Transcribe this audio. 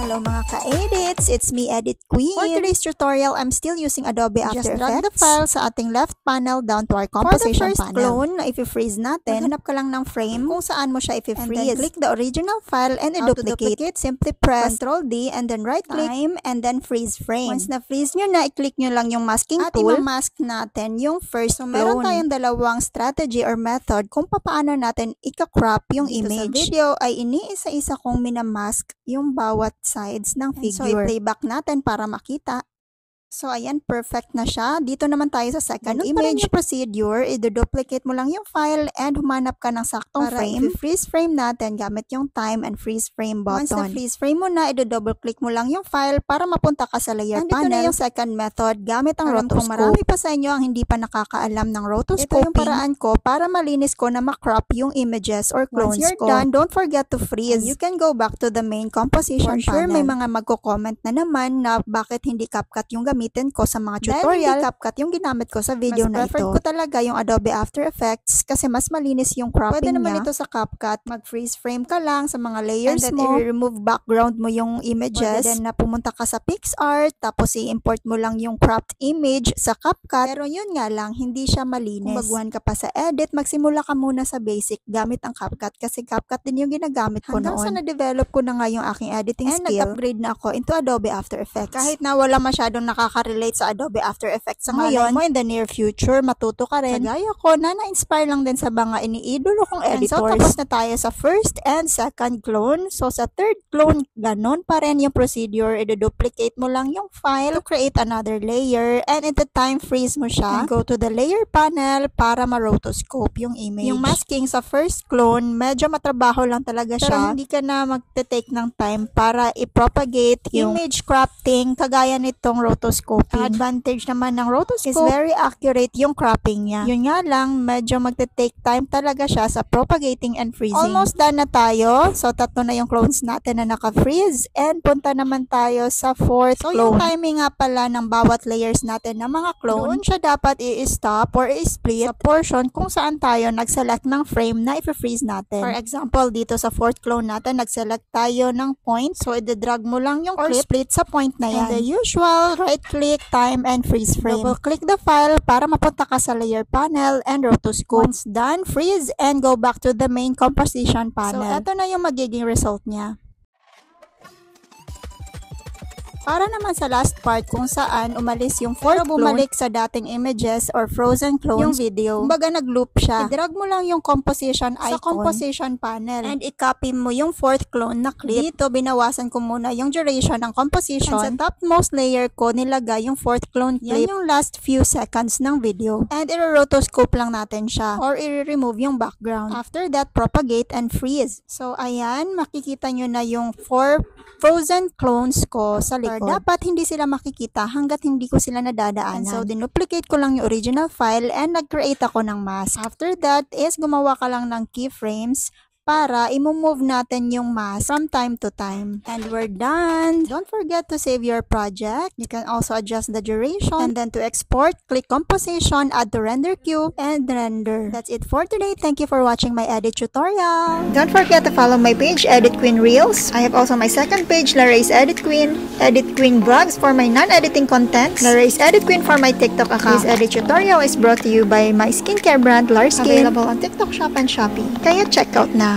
Hello mga ka-edits! It's me, Edit Queen. For today's tutorial, I'm still using Adobe After Effects. Just drag the file sa ating left panel down to our composition panel. For the first clone na i-freeze natin, maghanap ka lang ng frame kung saan mo siya i-freeze. And then click the original file and i-duplicate. Simply press Ctrl-D and then right-click and then freeze frame. Once na-freeze nyo na, i-click nyo lang yung masking tool at i-mask natin yung first clone. Meron tayong dalawang strategy or method kung paano natin i-crop yung image. Sa video ay iniisa-isa kong minamask yung bawat sides ng figure. So, i-playback natin para makita. So, ayan, perfect na siya. Dito naman tayo sa second image procedure. I-duplicate mo lang yung file and humanap ka ng saktong frame. I-freeze frame natin gamit yung time and freeze frame button. Once na-freeze frame mo na, i-double click mo lang yung file para mapunta ka sa layer panel. Ito na yung second method gamit ang rotoscope. Marami pa sa inyo ang hindi pa nakakaalam ng rotoscoping. Ito yung paraan ko para malinis ko na makrop yung images or clones ko. Once you're done, don't forget to freeze. And you can go back to the main composition panel. For sure, may mga magko-comment na naman na bakit hindi CapCut yung gamitin ko sa mga tutorial. Dahil CapCut yung ginamit ko sa video na ito. Mas preferred ko talaga yung Adobe After Effects kasi mas malinis yung cropping niya. Pwede naman ito sa CapCut. Mag-freeze frame ka lang sa mga layers mo. And then i-remove background mo yung images. And then na pumunta ka sa PixArt. Tapos i-import mo lang yung cropped image sa CapCut. Pero yun nga lang, hindi siya malinis. Kung baguhan ka pa sa edit, magsimula ka muna sa basic gamit ang CapCut. Kasi CapCut din yung ginagamit ko noon. Hanggang sa na-develop ko na nga yung aking editing skill. And nag-upgrade na ako into Adobe After Effects. Kahit na wala masyadong relate sa Adobe After Effects sa ngayon mo, in the near future, matuto ka rin. Kagaya ko, na na-inspire lang din sa mga iniidolo kong editors. So, tapos na tayo sa first and second clone. So, sa third clone, ganun pa rin yung procedure. I-duplicate mo lang yung file to create another layer. And in the time freeze mo siya, and go to the layer panel para ma-rotoscope yung image. Yung masking sa first clone, medyo matrabaho lang talaga siya. Pero hindi ka na magte-take ng time para i-propagate yung image cropping kagaya nitong rotoscope. Ang advantage naman ng rotoscope is very accurate yung cropping niya. Yun nga lang, medyo magte-take time talaga siya sa propagating and freezing. Almost done na tayo. So, 3 na yung clones natin na naka-freeze. And punta naman tayo sa fourth clone. So, yung timing nga pala ng bawat layers natin ng mga clone, doon siya dapat i-stop or i-split sa portion kung saan tayo nag-select ng frame na i-freeze natin. For example, dito sa fourth clone natin, nag-select tayo ng point. So, i-drag mo lang yung clip or split sa point na yan. And the usual, right-click, time, and freeze frame. Double-click the file para mapunta ka sa layer panel and rotoscope. Once done, freeze and go back to the main composition panel. So, ito na yung magiging result niya. Para naman sa last part kung saan umalis yung fourth clone, bumalik sa dating images or frozen clones yung video. Kumbaga nag-loop siya. I-drag mo lang yung composition icon sa composition panel. And i-copy mo yung fourth clone na clip. Dito, binawasan ko muna yung duration ng composition. And sa topmost layer ko, nilagay yung fourth clone clip. Yan yung last few seconds ng video. And i-rotoscope lang natin siya. Or i-remove yung background. After that, propagate and freeze. So, ayan, makikita nyo na yung 4 frozen clones ko sa likod. Dapat hindi sila makikita hanggat hindi ko sila nadadaanan. So, dinuplicate ko lang yung original file and nag-create ako ng mask. After that is gumawa ka lang ng keyframes para i-move natin yung mask from time to time. And we're done. Don't forget to save your project. You can also adjust the duration. And then to export, click composition, add to render queue, and render. That's it for today. Thank you for watching my edit tutorial. Don't forget to follow my page, Edit Queen Reels. I have also my second page, Laray's Edit Queen Vlogs for my non-editing contents, Laray's Edit Queen for my TikTok account. This edit tutorial is brought to you by my skincare brand, Larskin, available on TikTok Shop and Shopee. Kaya check out na.